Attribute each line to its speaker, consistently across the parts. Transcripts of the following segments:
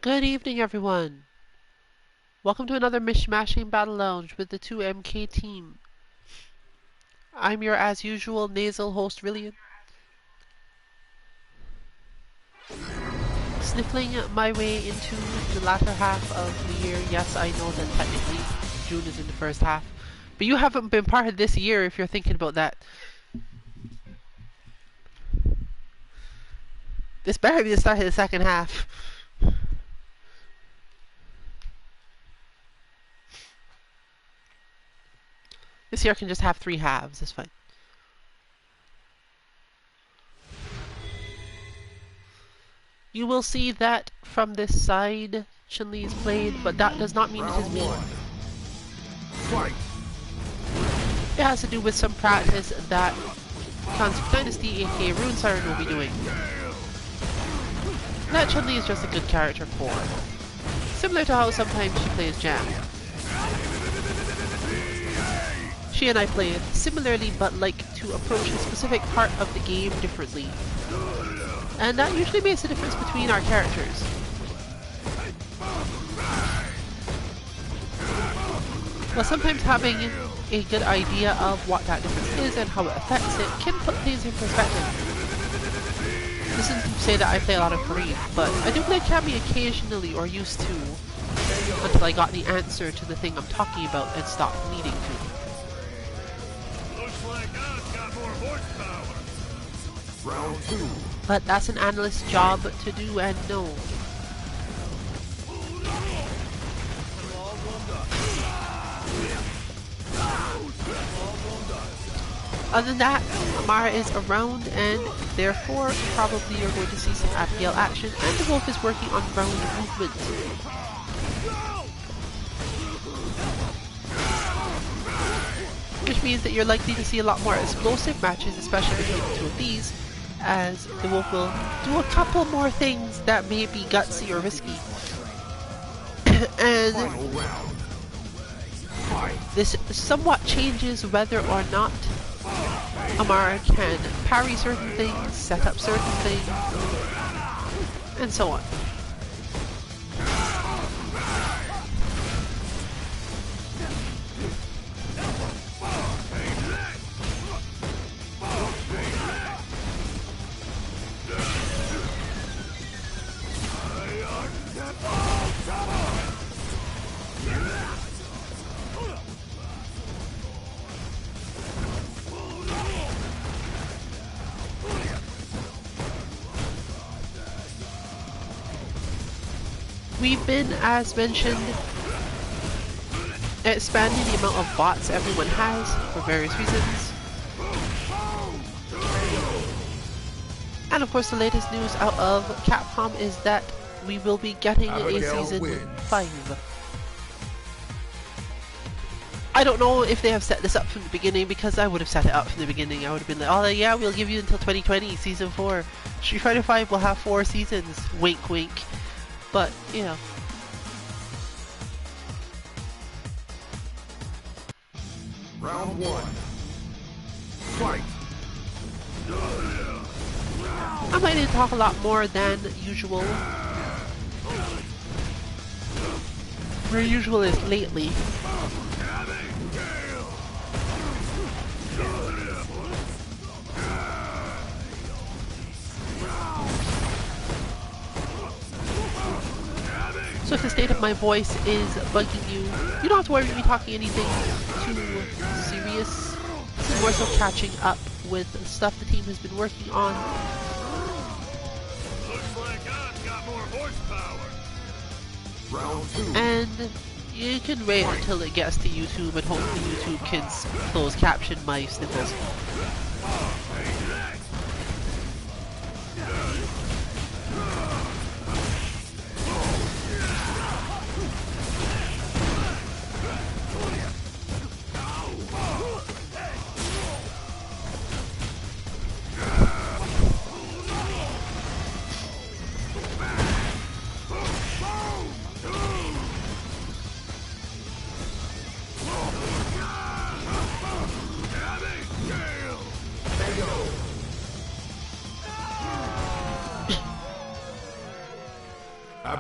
Speaker 1: Good evening, everyone. Welcome to another Mish-Mashing Battle Lounge with the 2MK team. I'm your, as usual, nasal host, Rillian. Sniffling my way into the latter half of the year. Yes, I know that technically June is in the first half, but you haven't been part of this year if you're thinking about that. This better be the start of the second half. This year can just have 3 halves, it's fine. You will see that from this side, Chun-Li is played, but that does not mean it is me.
Speaker 2: Fight.
Speaker 1: It has to do with some practice that Concept Dynasty, aka RuneSiren, will be doing. That Chun-Li is just a good character for. Similar to how sometimes she plays Jam. She and I play it similarly, but like to approach a specific part of the game differently. And that usually makes a difference between our characters. But sometimes having a good idea of what that difference is and how it affects it can put things in perspective. This isn't to say that I play a lot of Korean, but I do play Kami occasionally, or used to, until I got the answer to the thing I'm talking about and stopped needing to.
Speaker 2: Looks like I've got more horsepower. Round 2.
Speaker 1: But that's an analyst's job to do and know. Other than that, Amara is around, and therefore probably you're going to see some Abigail action, and the wolf is working on round movement. Which means that you're likely to see a lot more explosive matches, especially between the two of these, as the wolf will do a couple more things that may be gutsy or risky. And this somewhat changes whether or not Amara can parry certain things, set up certain things, and so on. We've been, as mentioned, expanding the amount of bots everyone has for various reasons. And of course the latest news out of Capcom is that we will be getting
Speaker 2: Abigail
Speaker 1: a season
Speaker 2: wins.
Speaker 1: 5. I don't know if they have set this up from the beginning, because I would have set it up from the beginning. I would have been like, oh yeah, we'll give you until 2020, season 4. Street Fighter V will have 4 seasons, wink wink. But, you know.
Speaker 2: Round 1. Fight.
Speaker 1: I might need to talk a lot more than usual. Where usual is lately. So if the state of my voice is bugging you, you don't have to worry about me talking anything too serious. This is more so catching up with stuff the team has been working on.
Speaker 2: Looks like I've got more horsepower. Round 2.
Speaker 1: And you can wait until it gets to YouTube, and hopefully YouTube can close caption my sniffles.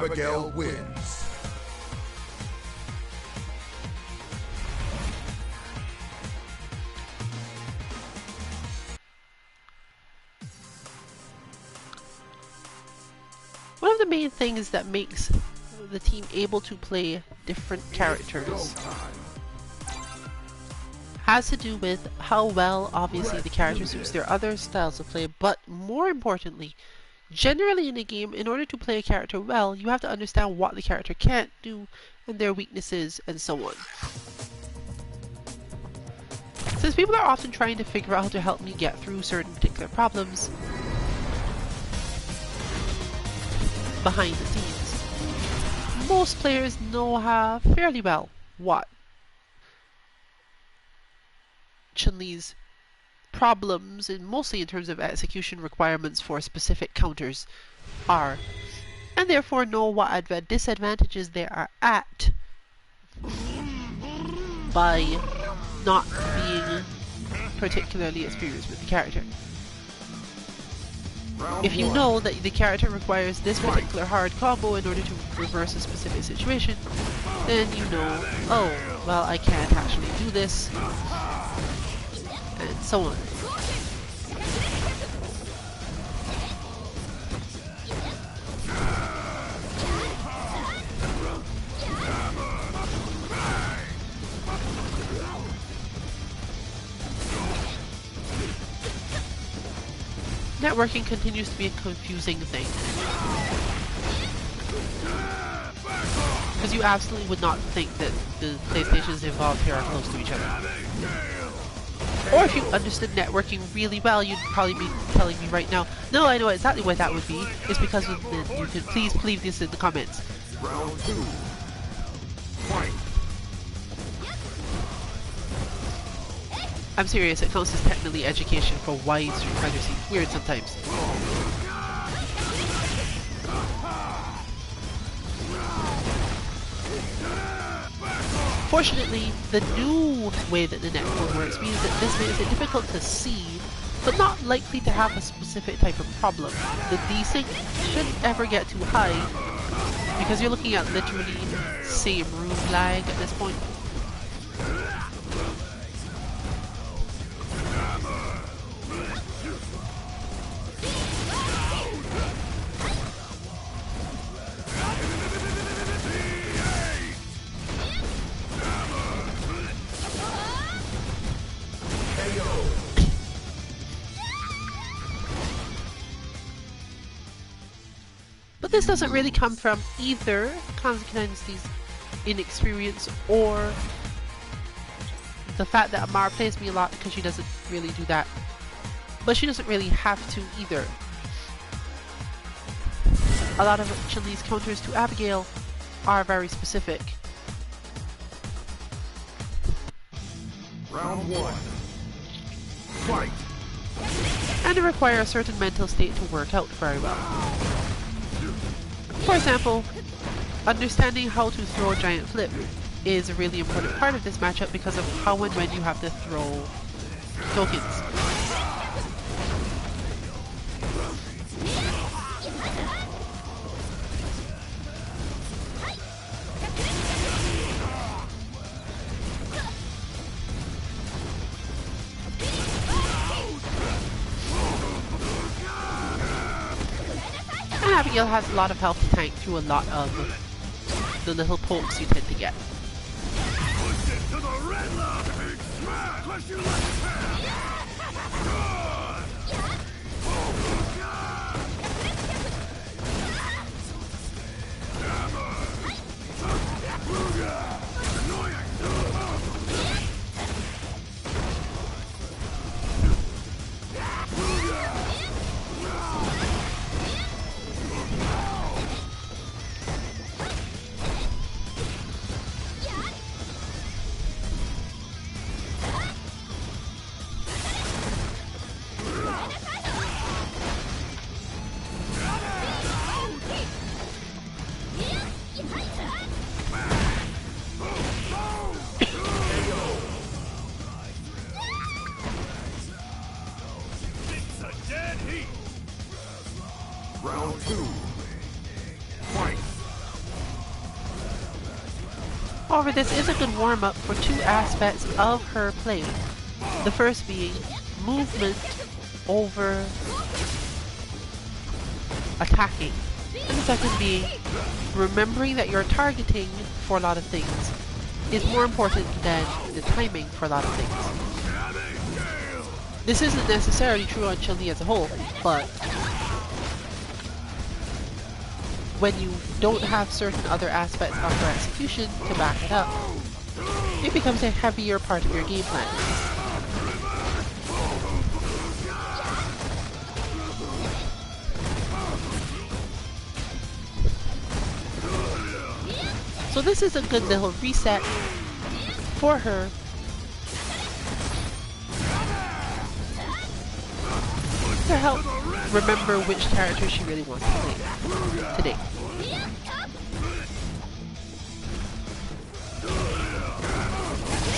Speaker 2: Abigail wins.
Speaker 1: One of the main things that makes the team able to play different characters has to do with how well, obviously, the character suits their other styles of play, but more importantly, generally in a game, in order to play a character well, you have to understand what the character can't do and their weaknesses and so on. Since people are often trying to figure out how to help me get through certain particular problems behind the scenes, most players know fairly well what Chun-Li's problems, and mostly in terms of execution requirements for specific counters, are, and therefore know what disadvantages they are at by not being particularly experienced with the character. If you know that the character requires this particular hard combo in order to reverse a specific situation, then you know, oh, well, I can't actually do this, and so on. Networking continues to be a confusing thing, because you absolutely would not think that the PlayStations involved here are close to each other. Or if you understood networking really well, you'd probably be telling me right now, no, I know exactly what that would be. It's because of the, you could please leave this in the comments.
Speaker 2: Round 2. Fight.
Speaker 1: I'm serious, it counts as technically education for why Street Fighter seems weird sometimes. Fortunately, the new way that the netcode works means that this makes it difficult to see, but not likely to have a specific type of problem. The desync shouldn't ever get too high, because you're looking at literally same room lag at this point. But this doesn't really come from either Kanzi's inexperience or the fact that Amara plays me a lot, because she doesn't really do that. But she doesn't really have to either. A lot of Chun-Li's counters to Abigail are very specific.
Speaker 2: Round 1. Fight.
Speaker 1: And they require a certain mental state to work out very well. For example, understanding how to throw a giant flip is a really important part of this matchup because of how and when you have to throw tokens. Abigail has a lot of health to tank through a lot of the little pokes you tend to get.
Speaker 2: Round 2. Fight.
Speaker 1: However, this is a good warm-up for two aspects of her play. The first being movement over attacking, and the second being remembering that your targeting for a lot of things is more important than the timing for a lot of things. This isn't necessarily true on Chun-Li as a whole, but when you don't have certain other aspects of your execution to back it up, it becomes a heavier part of your game plan. So this is a good little reset for her to help remember which character she really wants to play today.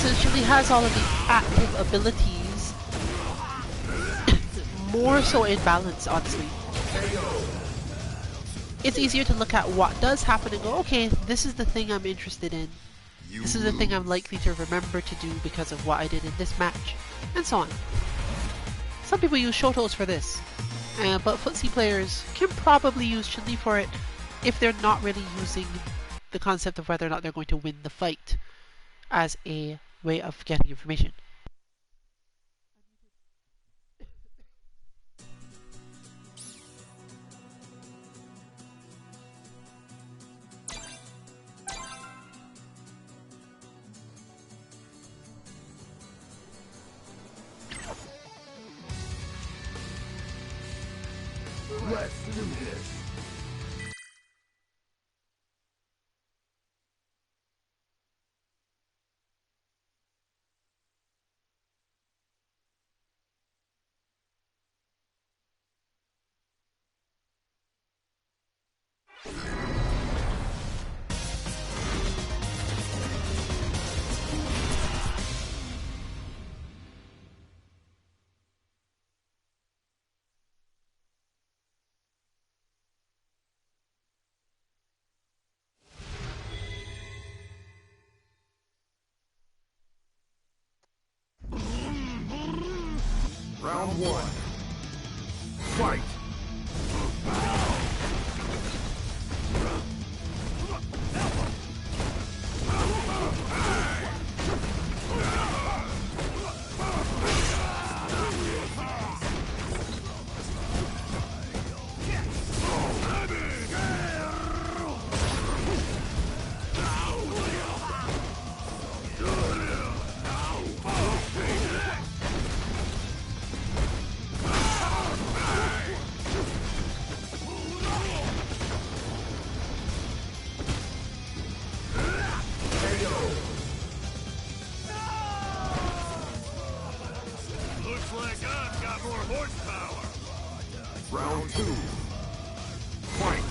Speaker 1: Since Chun-Li has all of these active abilities, more so in balance, honestly, it's easier to look at what does happen and go, okay, this is the thing I'm interested in. This is the thing I'm likely to remember to do because of what I did in this match, and so on. Some people use Shotos for this, but footsie players can probably use Chun-Li for it if they're not really using the concept of whether or not they're going to win the fight as a way of getting information.
Speaker 2: Let's do this. Round one. Fight! Round two. Fight!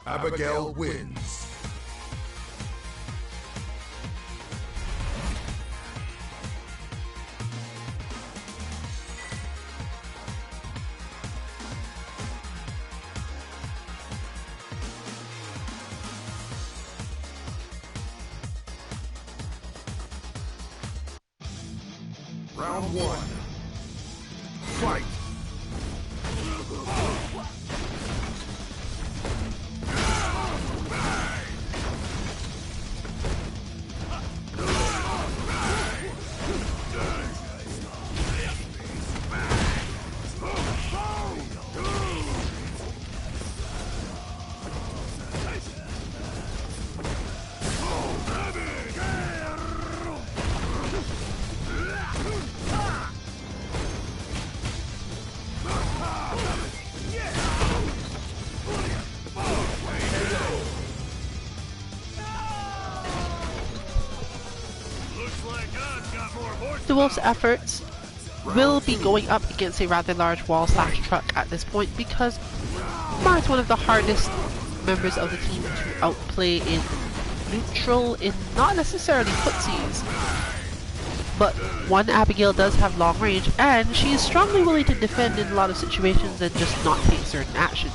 Speaker 2: Abigail wins. Round one. Fight!
Speaker 1: DWuulfe's efforts will be going up against a rather large wall/truck at this point, because Amara is one of the hardest members of the team to outplay in neutral, in not necessarily footsies. But one, Abigail does have long range, and she is strongly willing to defend in a lot of situations and just not take certain actions.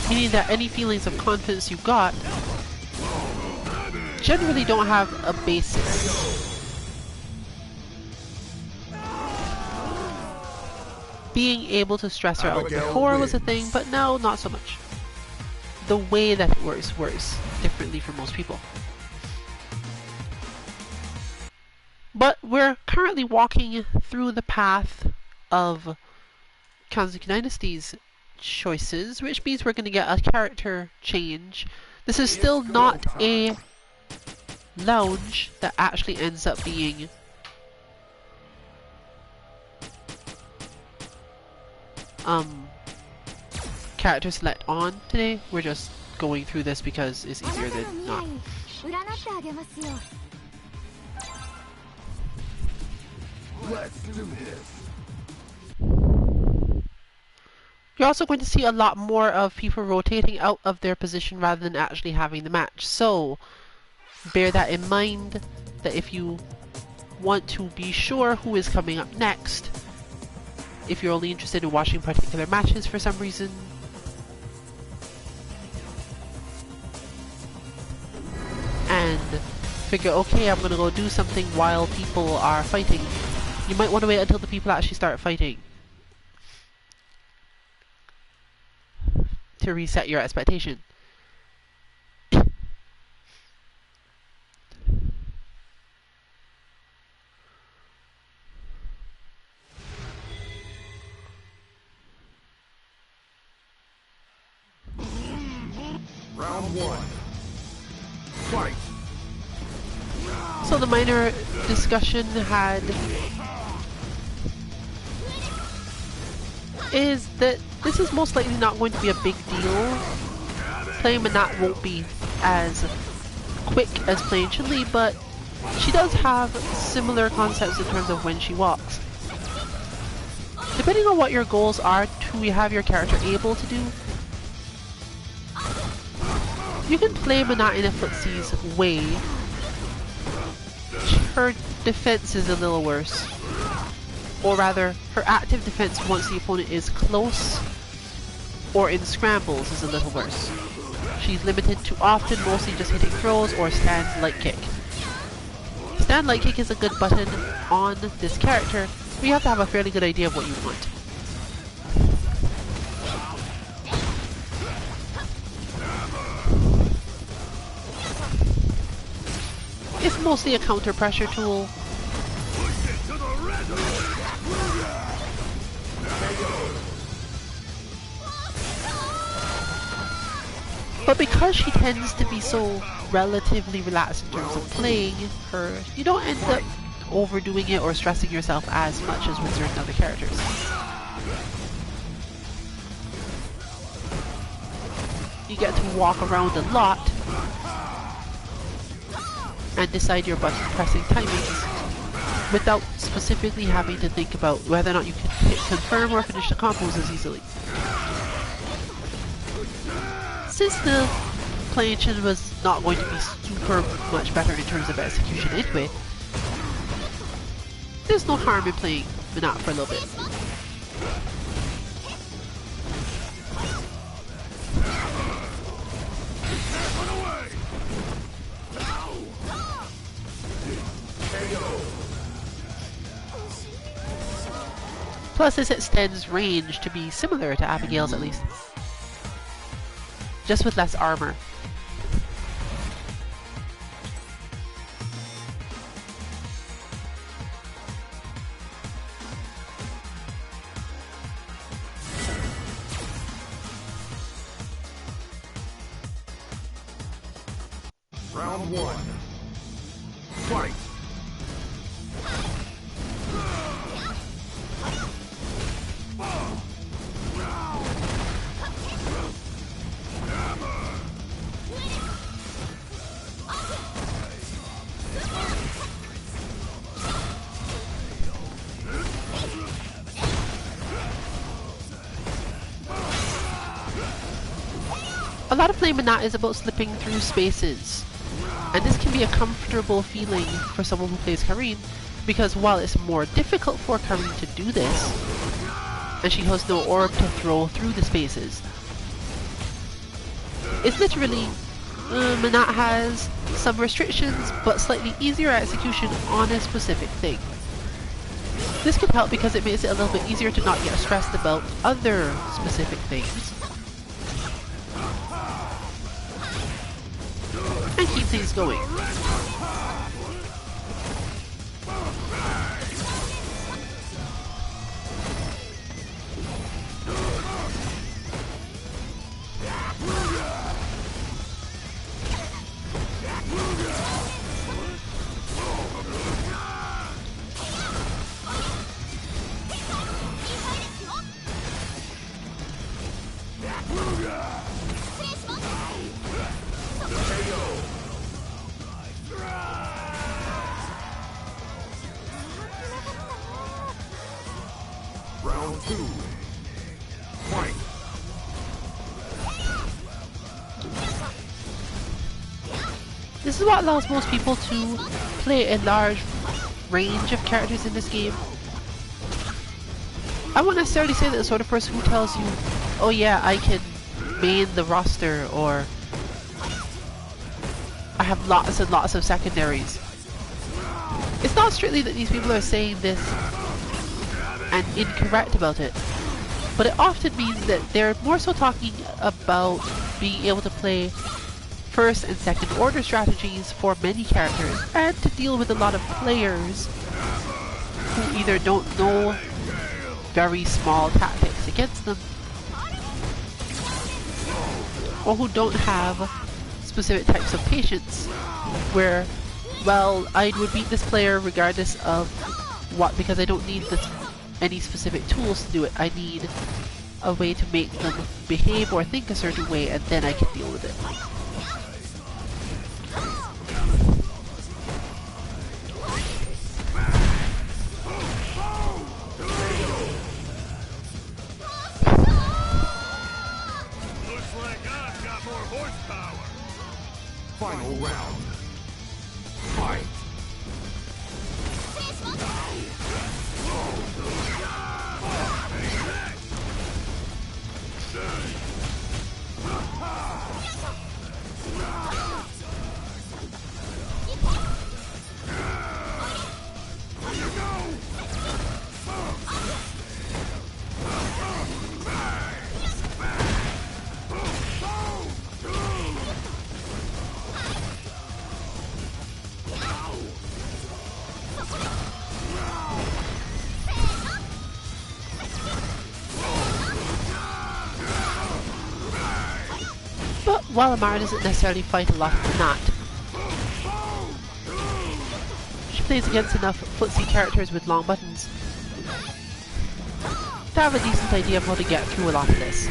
Speaker 1: Meaning that any feelings of confidence you got generally don't have a basis. Being able to stress her out before was a thing, but now not so much. The way that it works differently for most people. But we're currently walking through the path of Kanzuki Dynasty's choices, which means we're going to get a character change. This is still not a lounge that actually ends up being character select on today. We're just going through this because it's easier than not.
Speaker 2: Let's do this.
Speaker 1: You're also going to see a lot more of people rotating out of their position rather than actually having the match. So bear that in mind, that if you want to be sure who is coming up next, if you're only interested in watching particular matches for some reason, and figure, okay, I'm gonna go do something while people are fighting, you might want to wait until the people actually start fighting to reset your expectation.
Speaker 2: Round one. Fight.
Speaker 1: So the minor discussion had is that this is most likely not going to be a big deal. Playing Menat won't be as quick as playing Chun-Li, but she does have similar concepts in terms of when she walks. Depending on what your goals are to have your character able to do, you can play Menat in a footsies way. Her defense is a little worse. Or rather, her active defense once the opponent is close or in scrambles is a little worse. She's limited to often mostly just hitting throws or stand light kick. Stand light kick is a good button on this character, but you have to have a fairly good idea of what you want. It's mostly a counter pressure tool. But because she tends to be so relatively relaxed in terms of playing her, you don't end up overdoing it or stressing yourself as much as with certain other characters. You get to walk around a lot and decide your button pressing timings without specifically having to think about whether or not you can hit confirm or finish the combos as easily. Since the playing Chun was not going to be super much better in terms of execution anyway, there's no harm in playing Menat for a little bit. Plus this extends range to be similar to Abigail's at least. Just with less armor.
Speaker 2: Round one. Fight.
Speaker 1: A lot of playing Menat is about slipping through spaces, and this can be a comfortable feeling for someone who plays Karine, because while it's more difficult for Karine to do this, and she has no orb to throw through the spaces, it's literally Menat has some restrictions, but slightly easier execution on a specific thing. This can help because it makes it a little bit easier to not get stressed about other specific things, and keep things going.
Speaker 2: Round 2. Fight.
Speaker 1: This is what allows most people to play a large range of characters in this game. I won't necessarily say that the sort of person who tells you, oh yeah, I can main the roster, or I have lots and lots of secondaries. It's not strictly that these people are saying this and incorrect about it, but it often means that they're more so talking about being able to play first and second order strategies for many characters, and to deal with a lot of players who either don't know very small tactics against them, or who don't have specific types of patience where, well, I would beat this player regardless of what, because I don't need any specific tools to do it. I need a way to make them behave or think a certain way, and then I can deal with it.
Speaker 2: Looks like I've got more horsepower. Final round. Fight.
Speaker 1: But while Amara doesn't necessarily fight a lot of Menat, she plays against enough footsie characters with long buttons to have a decent idea of how to get through a lot of this.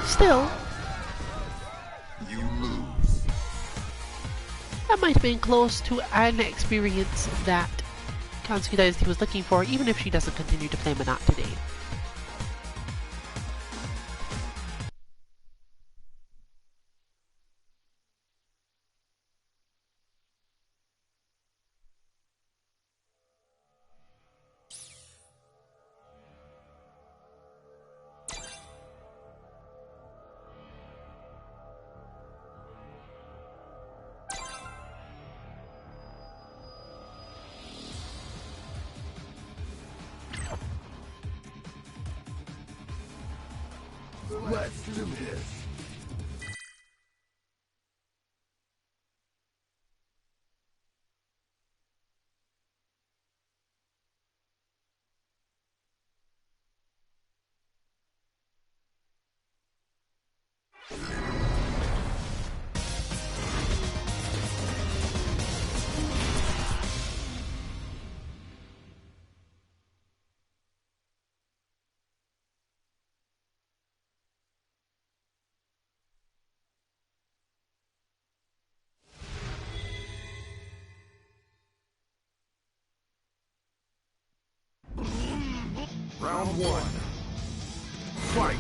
Speaker 1: Still,
Speaker 2: You lose.
Speaker 1: that might have been close to an experience that Kansuki Dynasty was looking for, even if she doesn't continue to play Menat today.
Speaker 2: Let's do this. Round 1. Fight!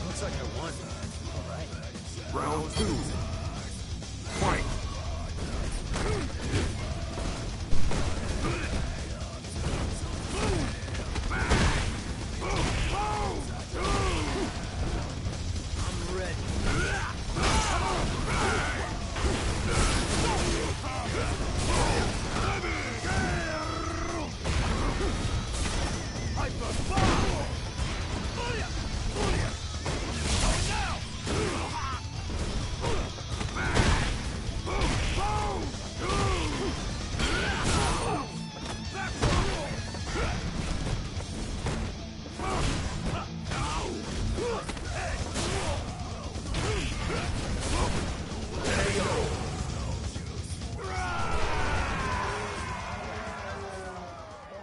Speaker 3: Looks like I won. All right.
Speaker 2: Round 2. Fight!
Speaker 3: I'm ready.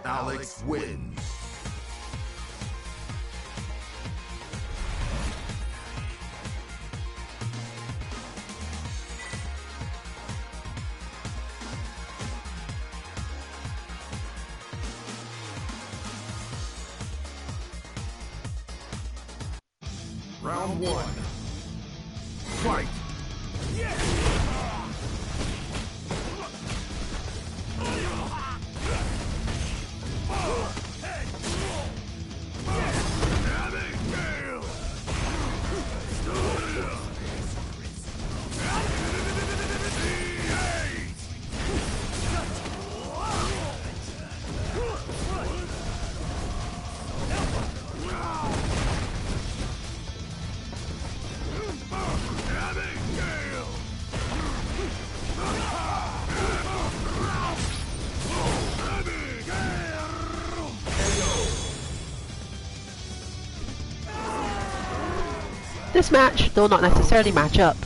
Speaker 2: Alex wins. Round 1. Fight! Abigail!
Speaker 1: This match, though not necessarily match up,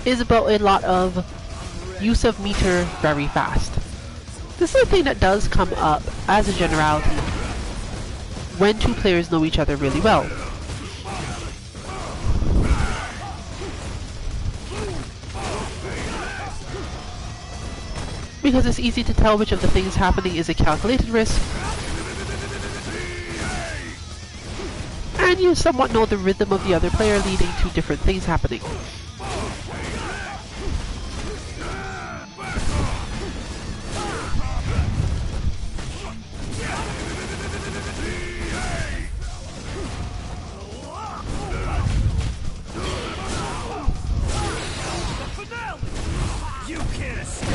Speaker 1: is about a lot of use of meter very fast. This is a thing that does come up as a generality when two players know each other really well. Because it's easy to tell which of the things happening is a calculated risk, and you somewhat know the rhythm of the other player leading to different things happening.
Speaker 3: You can't escape.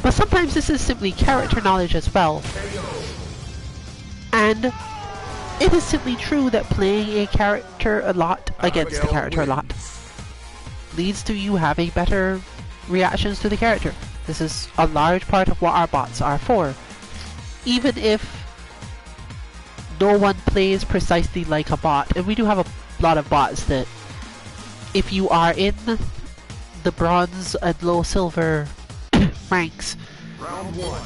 Speaker 1: But sometimes this is simply character knowledge as well. And it is simply true that playing a character a lot against the character a lot leads to you having better reactions to the character. This is a large part of what our bots are for. Even if no one plays precisely like a bot, and we do have a lot of bots that if you are in the bronze and low silver ranks,
Speaker 2: Round 1.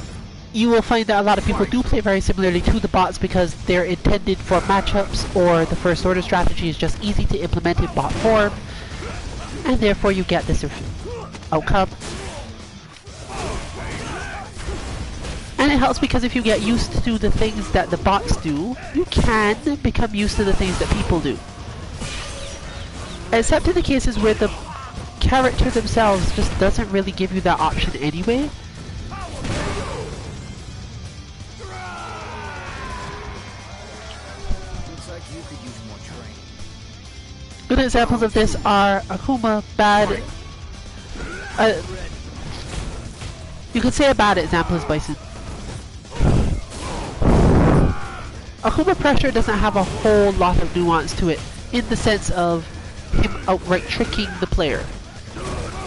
Speaker 1: you will find that a lot of people do play very similarly to the bots because they're intended for matchups, or the first order strategy is just easy to implement in bot form, and therefore you get this outcome. And it helps because if you get used to the things that the bots do, you can become used to the things that people do. Except in the cases where the character themselves just doesn't really give you that option anyway.
Speaker 3: Looks like you could use more training.
Speaker 1: Good examples of this are Akuma, bad... you could say a bad example is Bison. Akuma pressure doesn't have a whole lot of nuance to it, in the sense of him outright tricking the player.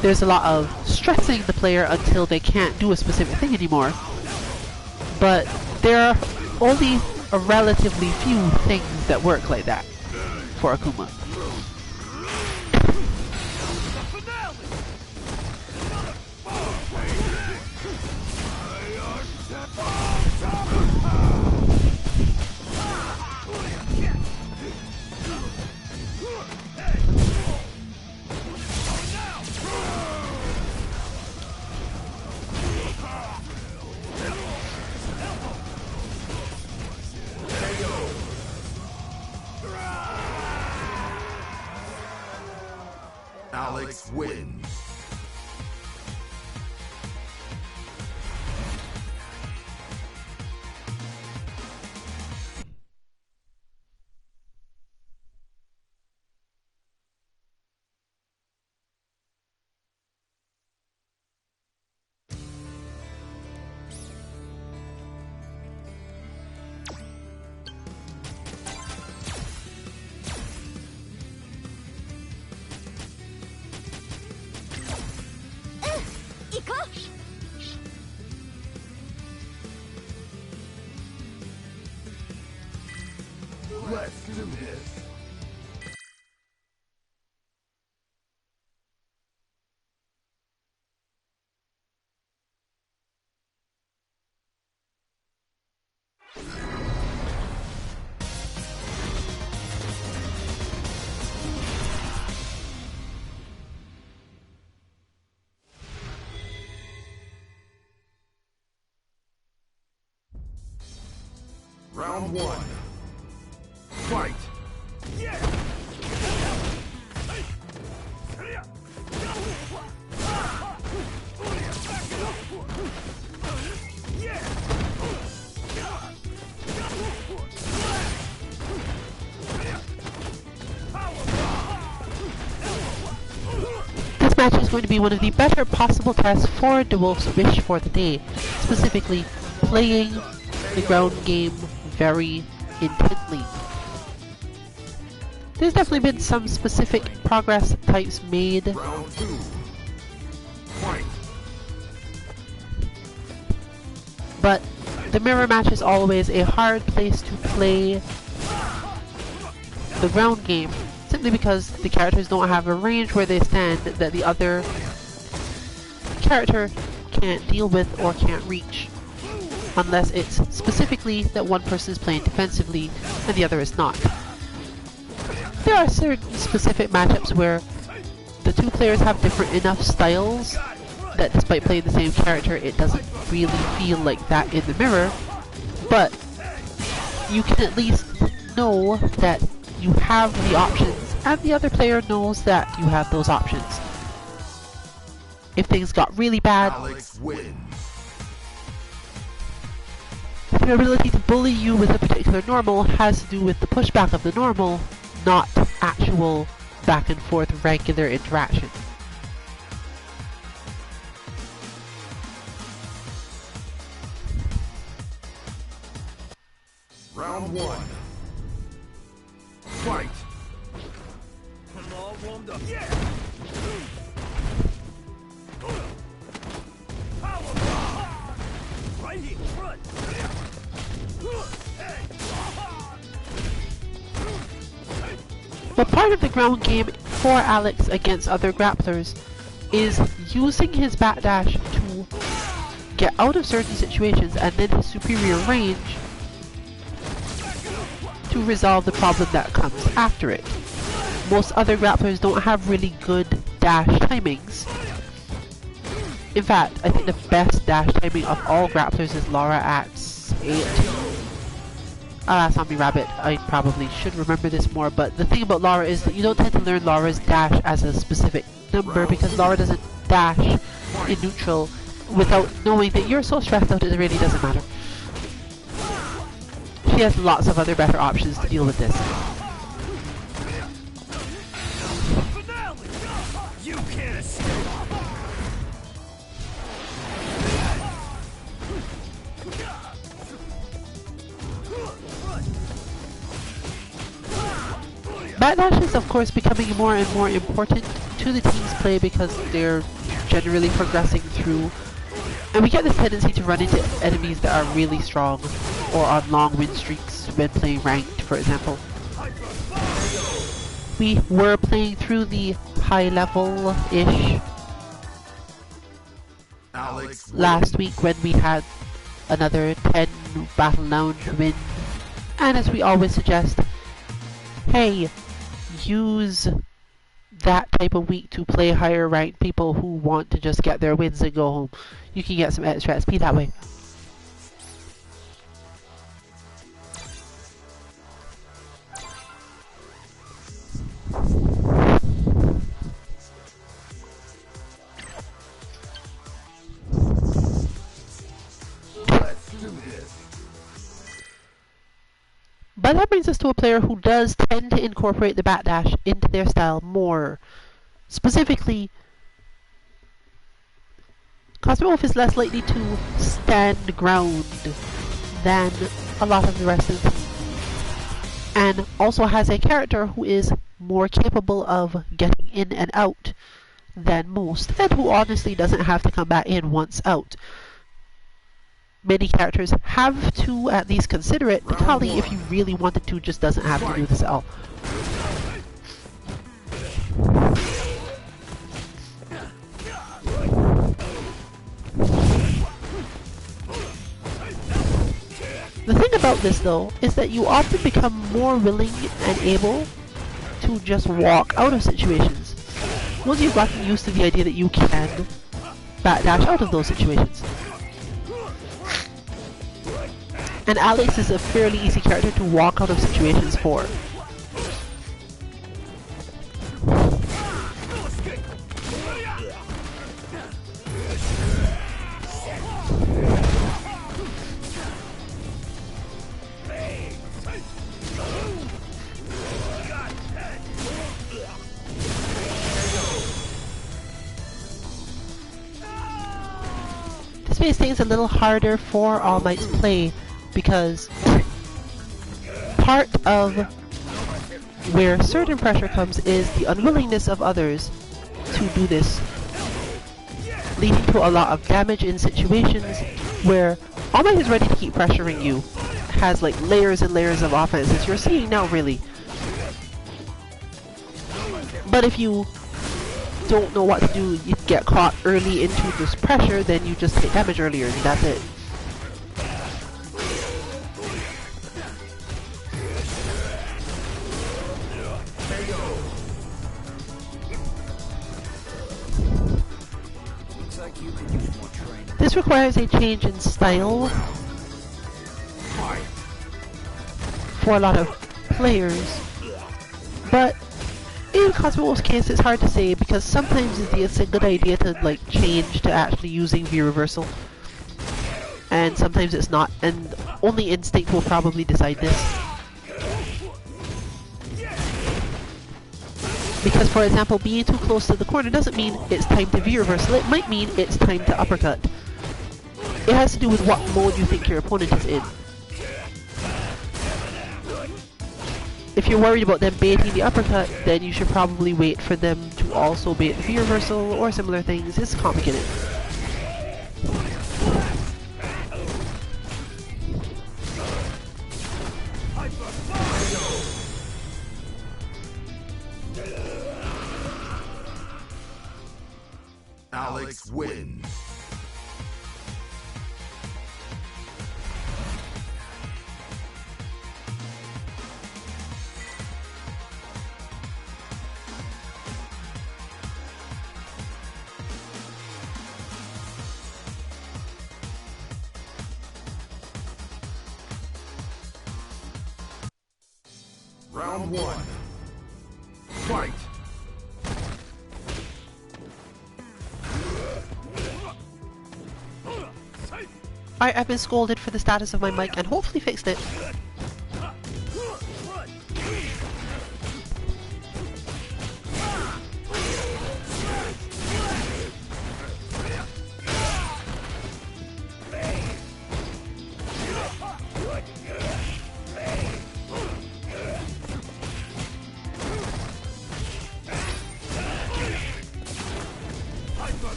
Speaker 1: There's a lot of stressing the player until they can't do a specific thing anymore. But there are only a relatively few things that work like that for Akuma.
Speaker 2: Alex wins. Let's do this. Round one. Fight! Yeah!
Speaker 1: This match is going to be one of the better possible tests for DWuulfe's wish for the day, specifically playing the ground game very intently. There's definitely been some specific progress types made.
Speaker 2: Round two. Fight!
Speaker 1: But the mirror match is always a hard place to play the ground game, simply because the characters don't have a range where they stand that the other character can't deal with or can't reach, unless it's specifically that one person is playing defensively and the other is not. There are certain specific matchups where the two players have different enough styles that despite playing the same character, it doesn't really feel like that in the mirror, but you can at least know that you have the options, and the other player knows that you have those options. If things got really bad,
Speaker 2: Alex wins.
Speaker 1: their ability to bully you with a particular normal has to do with the pushback of the normal, not actual back and forth regular interaction.
Speaker 2: Round one. Fight!
Speaker 3: I'm all warmed up. Yeah! Power! Right here, front!
Speaker 1: But part of the ground game for Alex against other grapplers is using his backdash to get out of certain situations and then his superior range to resolve the problem that comes after it. Most other grapplers don't have really good dash timings. In fact, I think the best dash timing of all grapplers is Lara at 8. Alas, Zombie Rabbit, I probably should remember this more, but the thing about Lara is that you don't tend to learn Lara's dash as a specific number because Lara doesn't dash in neutral without knowing that you're so stressed out it really doesn't matter. She has lots of other better options to deal with this.
Speaker 3: You can't escape!
Speaker 1: Backdash is of course becoming more and more important to the team's play because they're generally progressing through, and we get this tendency to run into enemies that are really strong or on long win streaks when playing ranked, for example. We were playing through the high level-ish last week when we had another 10 Battle Lounge win, and as we always suggest, hey, use that type of week to play higher ranked people who want to just get their wins and go home. You can get some extra XP that way. But that brings us to a player who does tend to incorporate the backdash into their style more. Specifically, CosmicWolf is less likely to stand ground than a lot of the rest of the team, and also has a character who is more capable of getting in and out than most, and who honestly doesn't have to come back in once out. Many characters have to at least consider it. Necalli, if you really wanted to, just doesn't have to do this at all. The thing about this though, is that you often become more willing and able to just walk out of situations once you've gotten used to the idea that you can backdash out of those situations. And Alex is a fairly easy character to walk out of situations for. This makes things a little harder for All Might's play, because part of where certain pressure comes is the unwillingness of others to do this, leading to a lot of damage in situations where All Might is ready to keep pressuring you, has like layers and layers of offense, as you're seeing now really. But if you don't know what to do, you get caught early into this pressure, then you just take damage earlier and that's it. This requires a change in style for a lot of players, but in CosmicWolf's case it's hard to say because sometimes it's a good idea to like change to actually using view reversal, and sometimes it's not, and only instinct will probably decide this. Because, for example, being too close to the corner doesn't mean it's time to V-reversal, it might mean it's time to uppercut. It has to do with what mode you think your opponent is in. If you're worried about them baiting the uppercut, then you should probably wait for them to also bait the V-reversal or similar things. It's complicated.
Speaker 2: Alex wins. Round one. Fight!
Speaker 1: Alright, I've been scolded for the status of my mic and hopefully fixed it.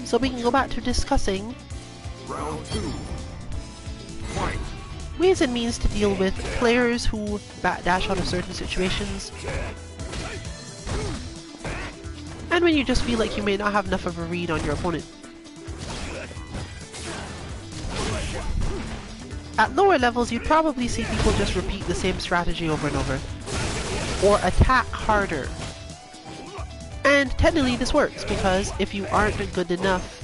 Speaker 1: So we can go back to discussing
Speaker 2: Round 2. Fight.
Speaker 1: ways and means to deal with players who backdash out of certain situations. And when you just feel like you may not have enough of a read on your opponent. At lower levels, you'd probably see people just repeat the same strategy over and over, or attack harder. And technically this works, because if you aren't good enough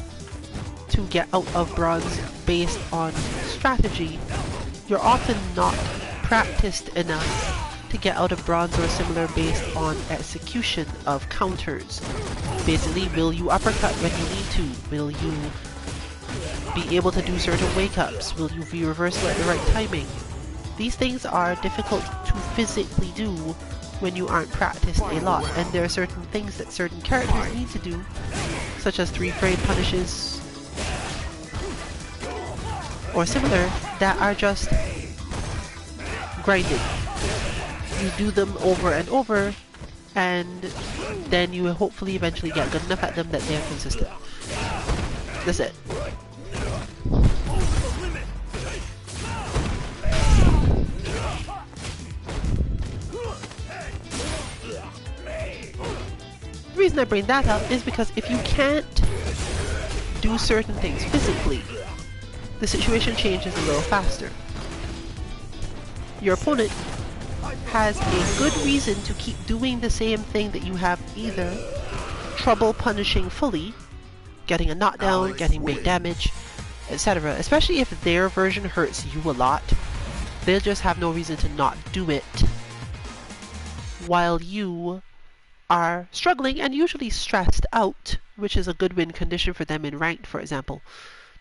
Speaker 1: to get out of bronze based on strategy, you're often not practiced enough to get out of bronze or similar based on execution of counters. Basically, will you uppercut when you need to? Will you be able to do certain wake-ups? Will you be reversal at the right timing? These things are difficult to physically do when you aren't practiced a lot, and there are certain things that certain characters need to do, such as 3-frame punishes or similar, that are just grinding. You do them over and over, and then you hopefully eventually get good enough at them that they're consistent. That's it. The reason I bring that up is because if you can't do certain things physically, the situation changes a little faster. Your opponent has a good reason to keep doing the same thing that you have either trouble punishing fully, getting a knockdown, getting big damage, etc. Especially if their version hurts you a lot, they'll just have no reason to not do it, while you are struggling and usually stressed out, which is a good win condition for them in ranked, for example,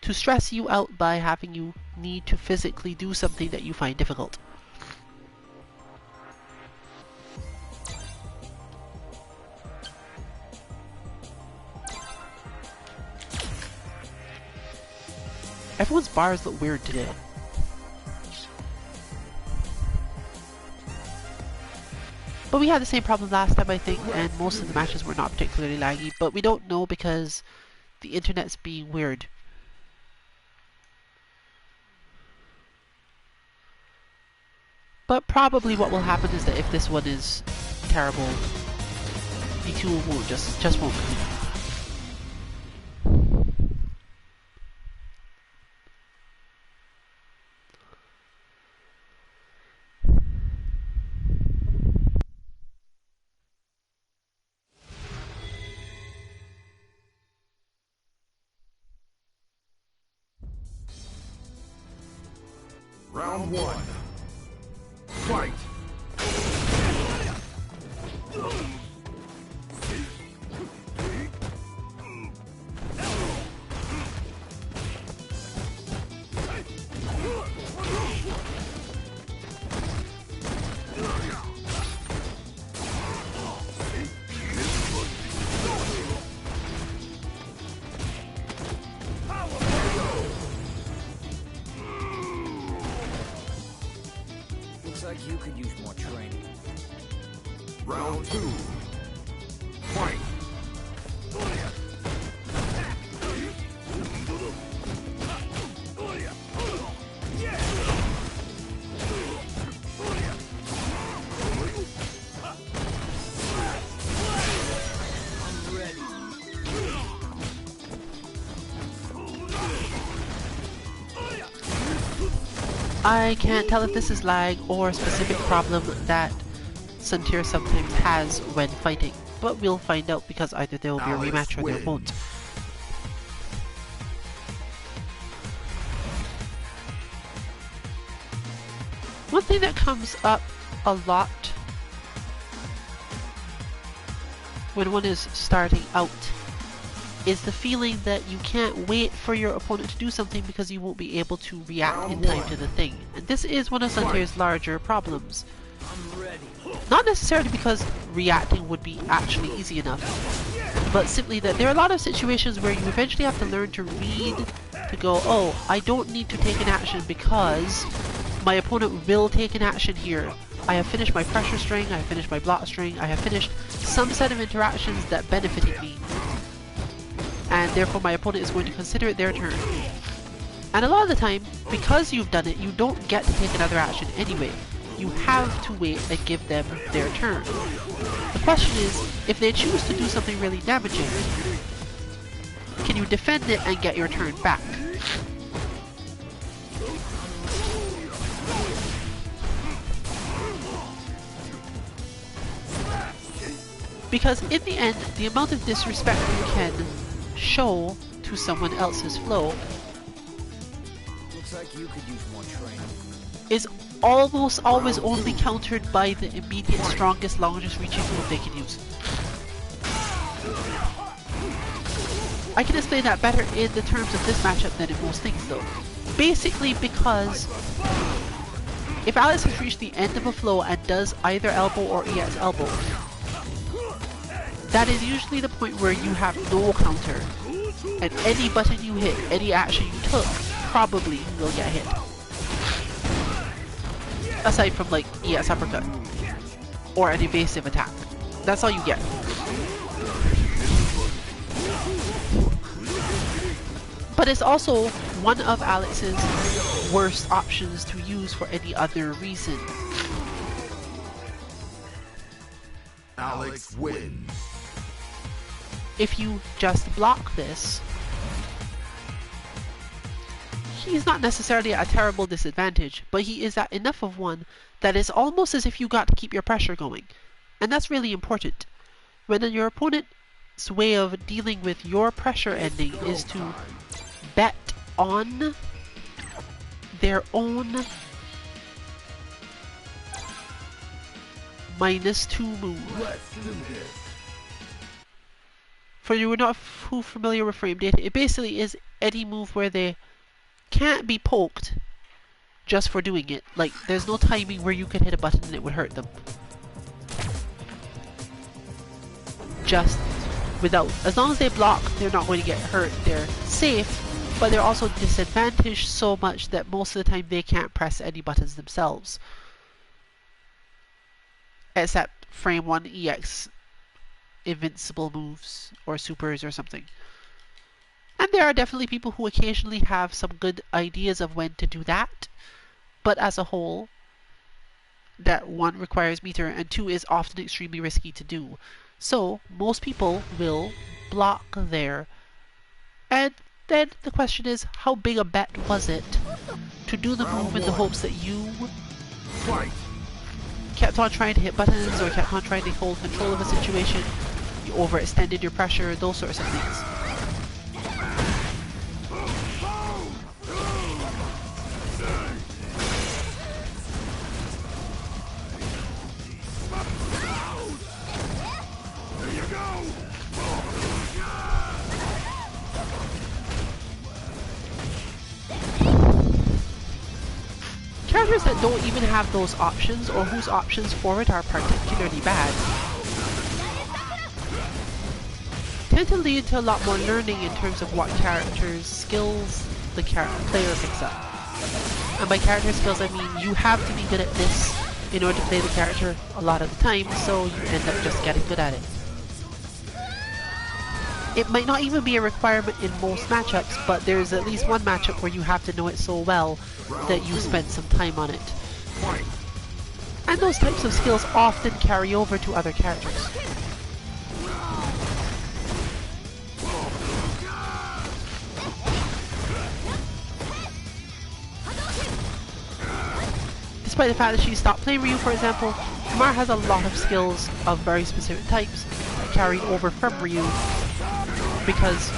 Speaker 1: to stress you out by having you need to physically do something that you find difficult. Everyone's bars look weird today. But we had the same problem last time, I think, and most of the matches were not particularly laggy, but we don't know because the internet's being weird. But probably what will happen is that if this one is terrible, DWuulfe won't just won't come.
Speaker 2: Round 1. Fight.
Speaker 3: Like you could use more training.
Speaker 2: Round 2. Fight.
Speaker 3: I'm ready.
Speaker 1: I can't tell if this is lag or a specific problem that SunTear sometimes has when fighting, but we'll find out because either there will be a rematch or there won't. One thing that comes up a lot when one is starting out is the feeling that you can't wait for your opponent to do something because you won't be able to react in time to the thing. And this is one of SunTear's larger problems.
Speaker 3: I'm ready.
Speaker 1: Not necessarily because reacting would be actually easy enough, but simply that there are a lot of situations where you eventually have to learn to read, to go, oh, I don't need to take an action because my opponent will take an action here. I have finished my pressure string, I have finished my block string, I have finished some set of interactions that benefited me. and therefore my opponent is going to consider it their turn. And a lot of the time, because you've done it, you don't get to take another action anyway. You have to wait and give them their turn. The question is, if they choose to do something really damaging, can you defend it and get your turn back? Because in the end, the amount of disrespect you can show to someone else's flow
Speaker 3: Looks like you could use more training.
Speaker 1: is almost always only countered by the immediate strongest, longest reaching move they can use. I can explain that better in the terms of this matchup than in most things though. Basically because if Alex has reached the end of a flow and does either elbow or EX elbow, that is usually the point where you have no counter, and any button you hit, any action you took, probably will get hit. Aside from like EX uppercut, or an evasive attack. That's all you get. But it's also one of Alex's worst options to use for any other reason.
Speaker 2: Alex wins.
Speaker 1: If you just block this, he's not necessarily at a terrible disadvantage, but he is at enough of one that it's almost as if you got to keep your pressure going. And that's really important. When your opponent's way of dealing with your pressure ending is to bet on their own -2 move.
Speaker 2: Let's do this.
Speaker 1: For you who are not familiar with frame data, it basically is any move where they can't be poked just for doing it. Like, there's no timing where you can hit a button and it would hurt them. Just without, as long as they block, they're not going to get hurt. They're safe, but they're also disadvantaged so much that most of the time they can't press any buttons themselves. Except frame 1 EX invincible moves or supers or something. And there are definitely people who occasionally have some good ideas of when to do that, but as a whole, that 1 requires meter and 2 is often extremely risky to do. So most people will block there. And then the question is, how big a bet was it to do the move in the hopes that you kept on trying to hit buttons or kept on trying to hold control of a situation, you overextended your pressure, those sorts of things. Characters that don't even have those options, or whose options for it are particularly bad, tend to lead to a lot more learning in terms of what character's skills the player picks up. And by character skills I mean you have to be good at this in order to play the character a lot of the time, so you end up just getting good at it. It might not even be a requirement in most matchups, but there's at least one matchup where you have to know it so well that you spend some time on it. And those types of skills often carry over to other characters. Despite the fact that she stopped playing Ryu, for example, Amara has a lot of skills of very specific types that carried over from Ryu because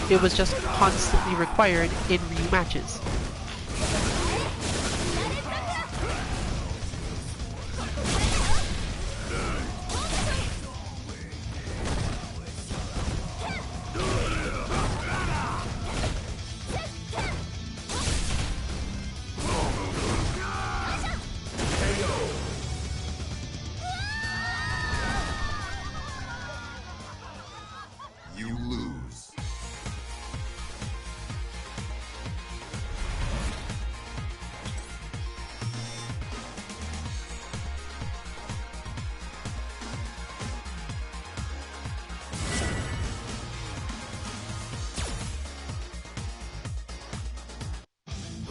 Speaker 1: it was just constantly required in Ryu matches.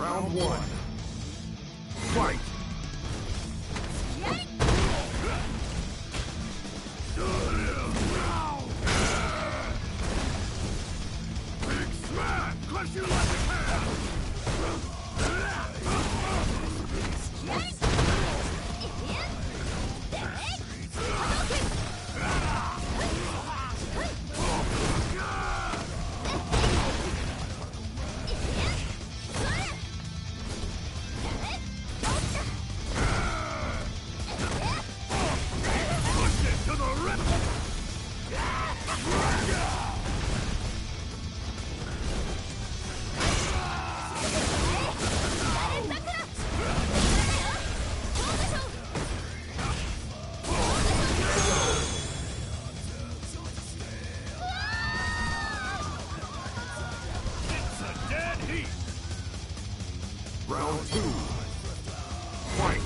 Speaker 2: Round one. Fight! Big smash! Crush you like a cat! Round two. Fight!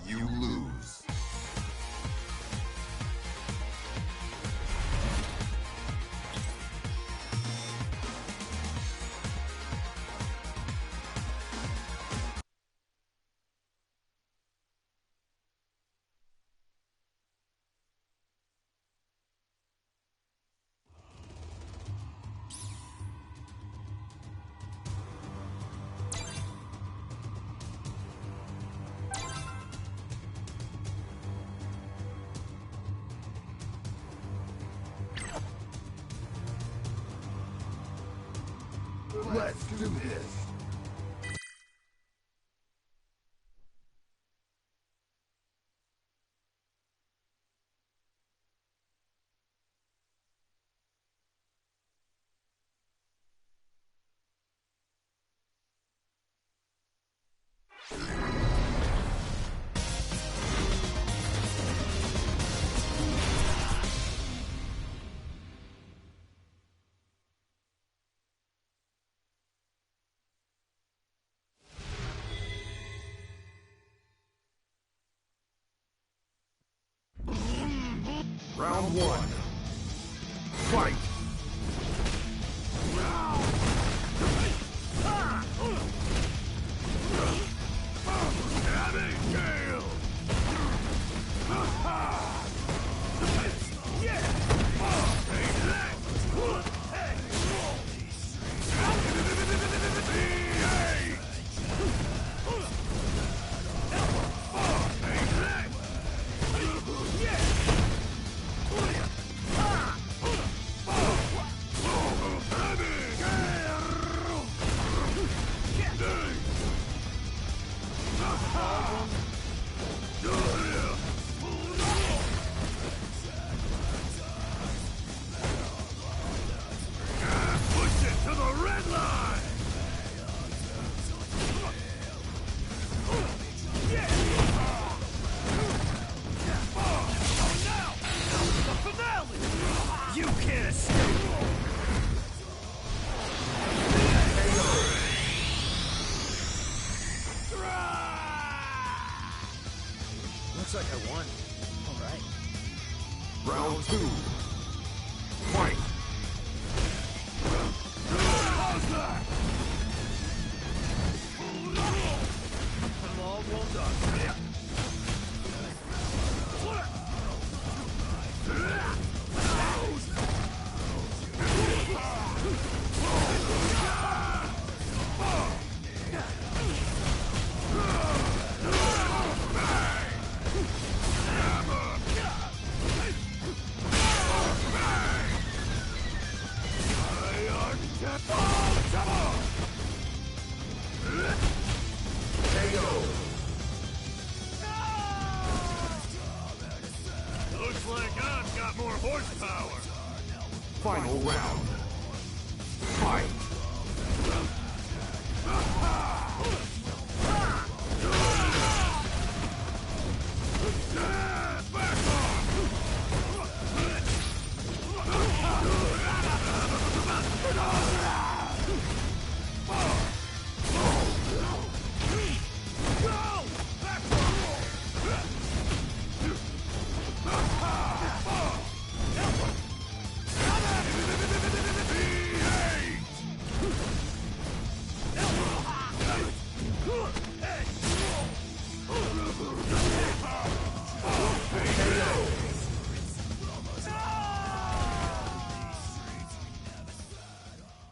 Speaker 2: You lose. Let's do this. Round one. Fight! Abigail!
Speaker 3: Looks like I won. All right.
Speaker 2: Round two. Fight!
Speaker 3: I'm all rolled up.
Speaker 2: horsepower! Final round. Fight!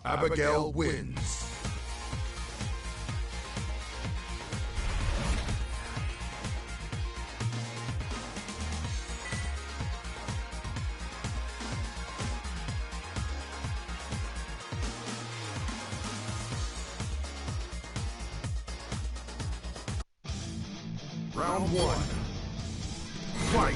Speaker 2: Abigail wins. Round one. Fight!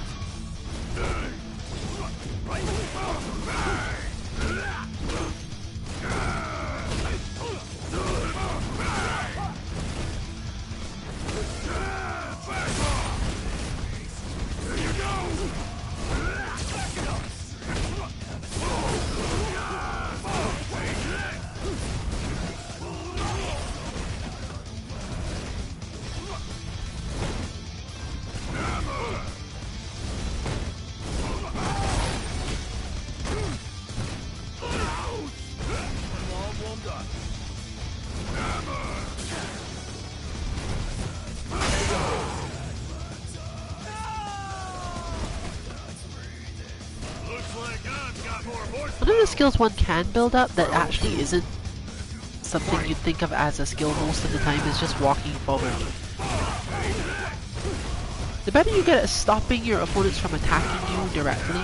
Speaker 1: One of the skills one can build up that actually isn't something you'd think of as a skill most of the time is just walking forward. The better you get at stopping your opponents from attacking you directly,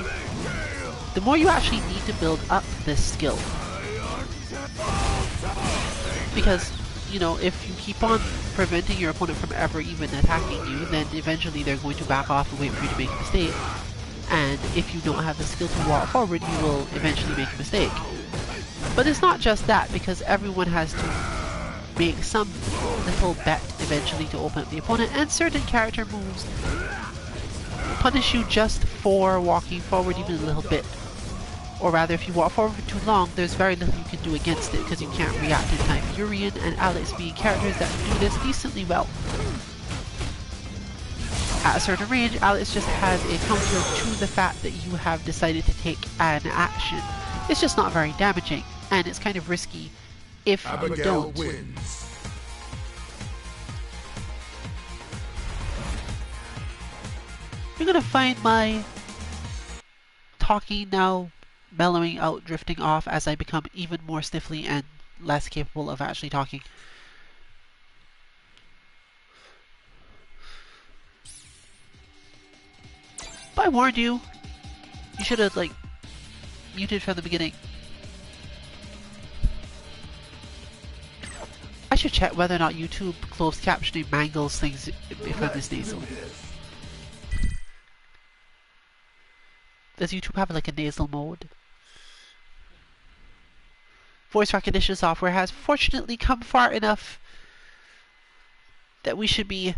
Speaker 1: the more you actually need to build up this skill. Because, you know, if you keep on preventing your opponent from ever even attacking you, then eventually they're going to back off and wait for you to make a mistake. And if you don't have the skill to walk forward, you will eventually make a mistake. But it's not just that, because everyone has to make some little bet eventually to open up the opponent, and certain character moves punish you just for walking forward even a little bit. Or rather, if you walk forward for too long, there's very little you can do against it because you can't react in time. Urian and Alex being characters that do this decently well. At a certain range, Alex just has a counter to the fact that you have decided to take an action. It's just not very damaging, and it's kind of risky if you don't.
Speaker 2: Wins.
Speaker 1: You're gonna find my talking now mellowing out, drifting off as I become even more stiffly and less capable of actually talking. But I warned you. You should have, like, muted from the beginning. I should check whether or not YouTube closed captioning mangles things if I'm this nasal. Does YouTube have like a nasal mode? Voice recognition software has fortunately come far enough that we should be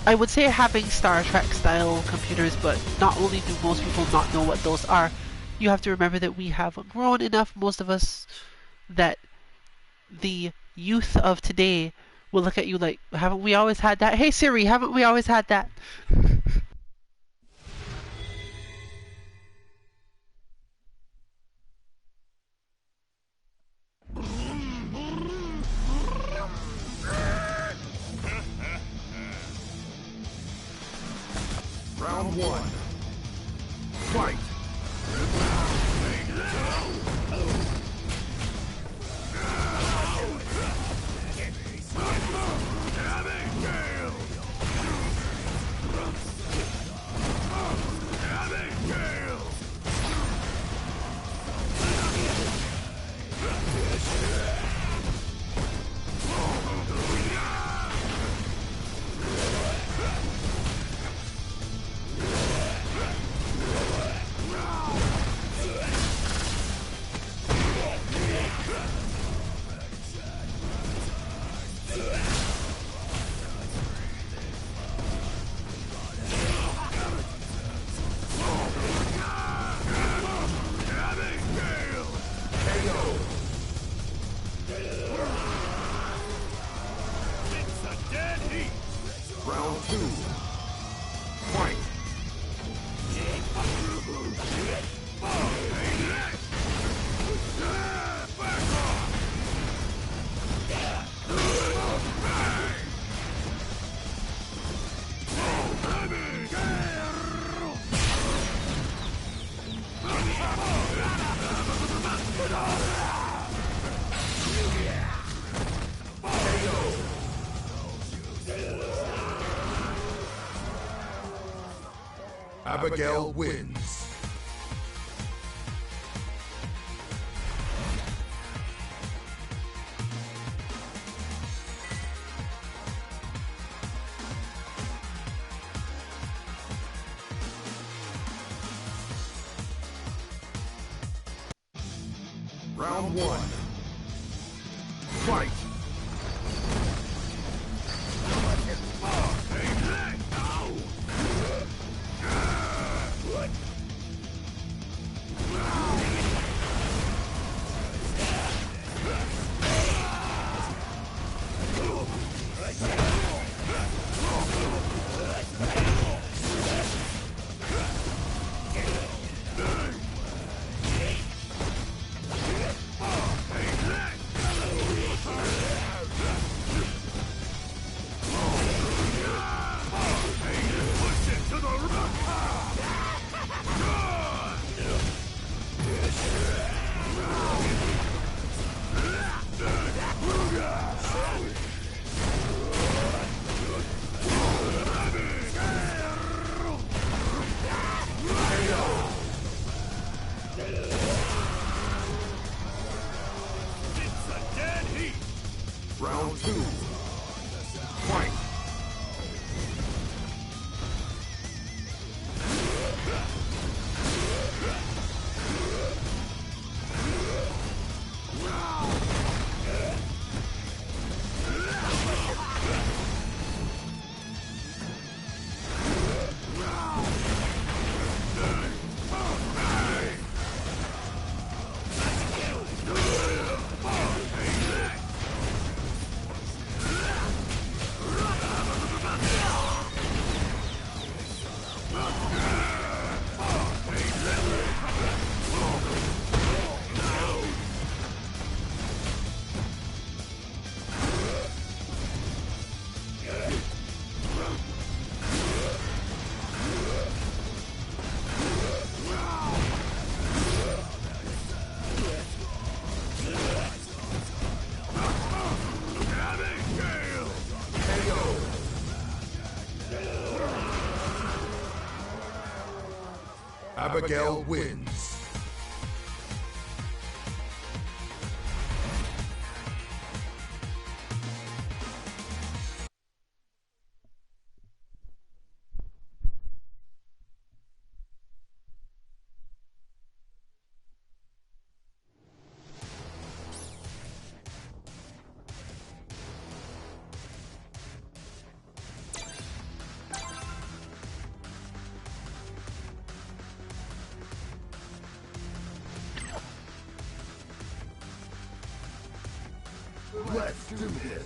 Speaker 1: I would say having Star Trek style computers, but not only do most people not know what those are, you have to remember that we have grown enough, most of us, that the youth of today will look at you like, haven't we always had that? Hey Siri, haven't we always had that?
Speaker 2: Round one. Fight! Abigail! two. Fight. Abigail wins. Round one. Fight. Round two. Fight. Abigail wins. Let's do this.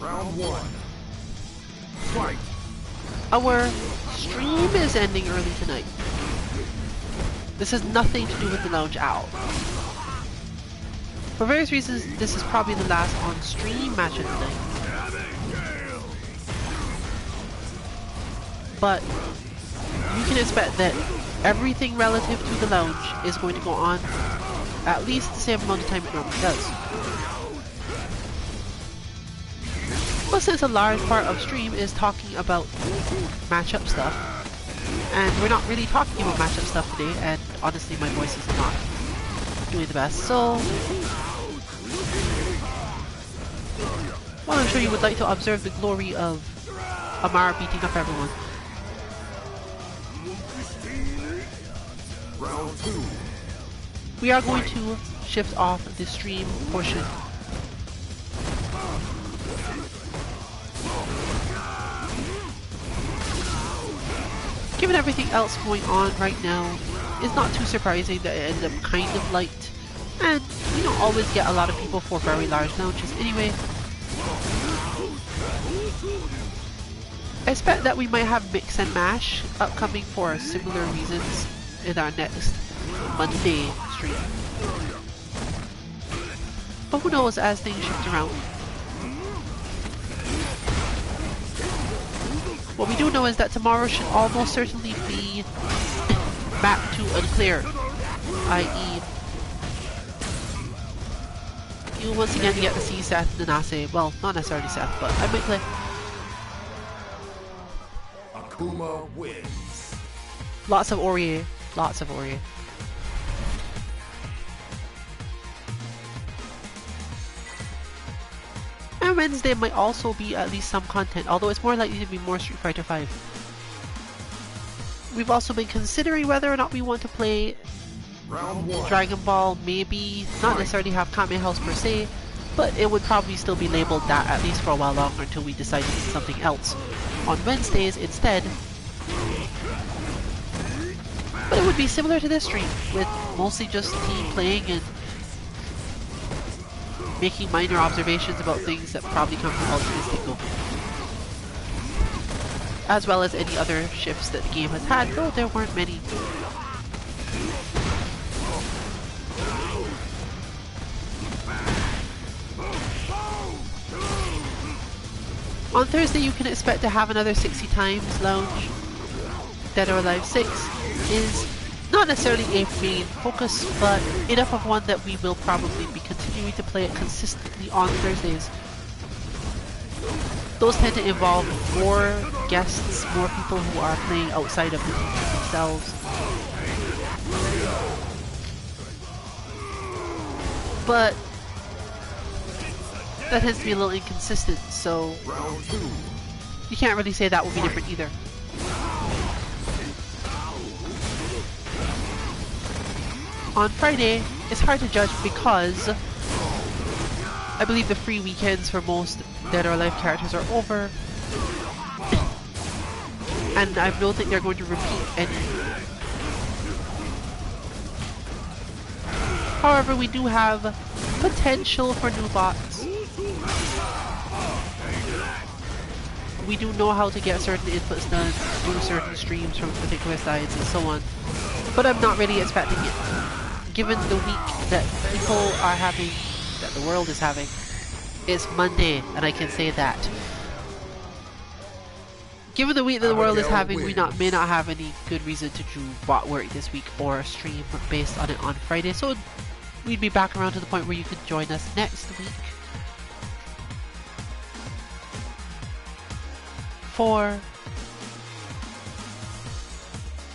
Speaker 2: Round one. Fight.
Speaker 1: Our stream is ending early tonight. This has nothing to do with the lounge out. For various reasons, this is probably the last on-stream match of the night. But you can expect that everything relative to the lounge is going to go on at least the same amount of time it normally does. But since a large part of stream is talking about matchup stuff, and we're not really talking about matchup stuff today, and honestly my voice is not doing the best, so well, I'm sure you would like to observe the glory of Amara beating up everyone.
Speaker 2: Round 2.
Speaker 1: We are going to shift off the stream portion. Given everything else going on right now, it's not too surprising that it ended up kind of light. And we don't always get a lot of people for very large launches anyway. I expect that we might have Mix and Mash upcoming for similar reasons in our next Monday stream. But who knows as things shift around. What we do know is that tomorrow should almost certainly be back to unclear, i.e. you once again get to see Seth and Nase. Well, not necessarily Seth, but I might play.
Speaker 2: Akuma wins.
Speaker 1: Lots of Aurier. Lots of Aurier. And Wednesday might also be at least some content, although it's more likely to be more Street Fighter V. We've also been considering whether or not we want to play
Speaker 2: Round 1.
Speaker 1: Dragon Ball, maybe not necessarily have Kame House per se, but it would probably still be labeled that at least for a while longer until we decide to do something else on Wednesdays instead. But it would be similar to this stream, with mostly just team playing and making minor observations about things that probably come from Ultimate Go. As well as any other shifts that the game has had, though there weren't many. On Thursday you can expect to have another 60 times lounge. Dead or Alive 6 is not necessarily a main focus, but enough of one that we will probably be continuing to play it consistently on Thursdays. Those tend to involve more guests, more people who are playing outside of the teams themselves. But that tends to be a little inconsistent, so you can't really say that will be different either. On Friday, it's hard to judge because I believe the free weekends for most Dead or Alive characters are over, and I don't think they're going to repeat any. However, we do have potential for new bots. We do know how to get certain inputs done, do certain streams from particular sides and so on, but I'm not really expecting it. Given the week that people are having, that the world is having, it's Monday, and I can say that. Given the week that the world is having, we may not have any good reason to do bot work this week or a stream based on it on Friday, so we'd be back around to the point where you could join us next week for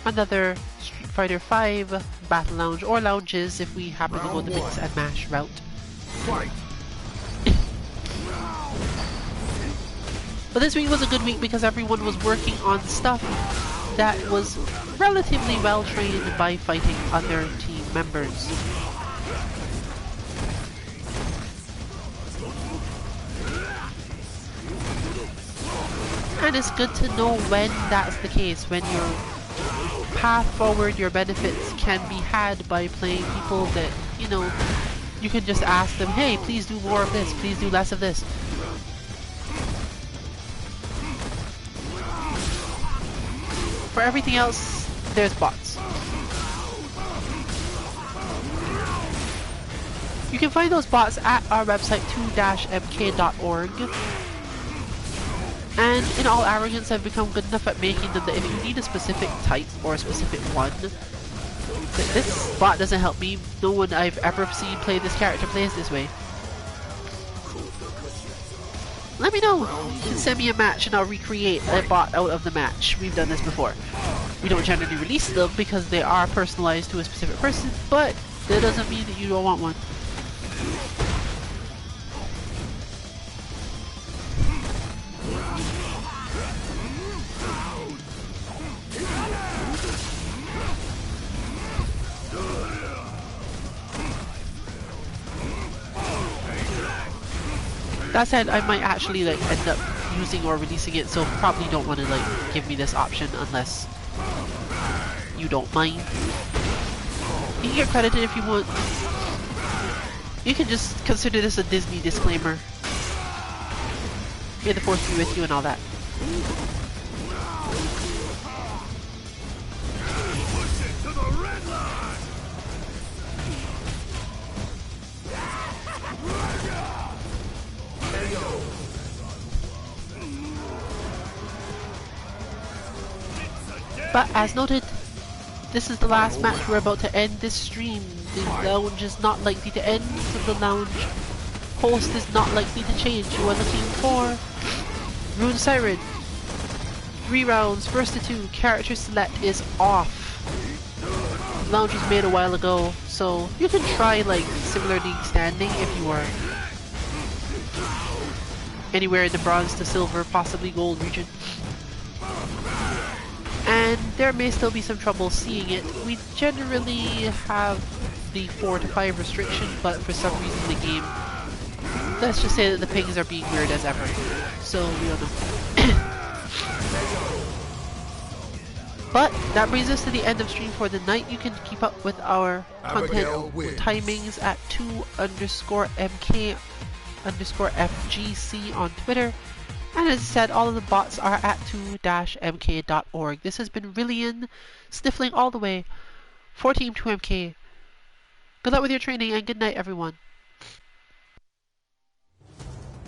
Speaker 1: another Street Fighter V Battle Lounge, or lounges if we happen to go the Mix and Mash route. But this week was a good week because everyone was working on stuff that was relatively well trained by fighting other team members. And it's good to know when that's the case, when your path forward, your benefits can be had by playing people that, you know, you can just ask them, hey, please do more of this, please do less of this. For everything else, there's bots. You can find those bots at our website 2-mk.org. And in all arrogance, I've become good enough at making them that if you need a specific type or a specific one, this bot doesn't help me. No one I've ever seen play this character plays this way. let me know. You can send me a match and I'll recreate a bot out of the match. We've done this before. We don't generally release them because they are personalized to a specific person, but that doesn't mean that you don't want one. That said, I might actually like end up using or releasing it, so probably don't want to like give me this option unless you don't mind. You can get credited if you want. You can just consider this a Disney disclaimer. May the force be with you and all that. But as noted, this is the last match. We're about to end this stream. The lounge is not likely to end, so the lounge host is not likely to change. You are looking for RuneSiren. 3 rounds, first to 2, character select is off. The lounge was made a while ago, so you can try like similar league standing if you are anywhere in the bronze to silver, possibly gold region. And there may still be some trouble seeing it. We generally have the 4 to 5 restriction, but for some reason the game, let's just say that the pings are being weird as ever. So we don't know. But that brings us to the end of stream for the night. You can keep up with our content timings at 2_MK_FGC on Twitter. And as I said, all of the bots are at 2-mk.org. This has been Rillian, sniffling all the way for Team 2MK. Good luck with your training and good night, everyone.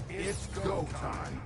Speaker 2: It's go time.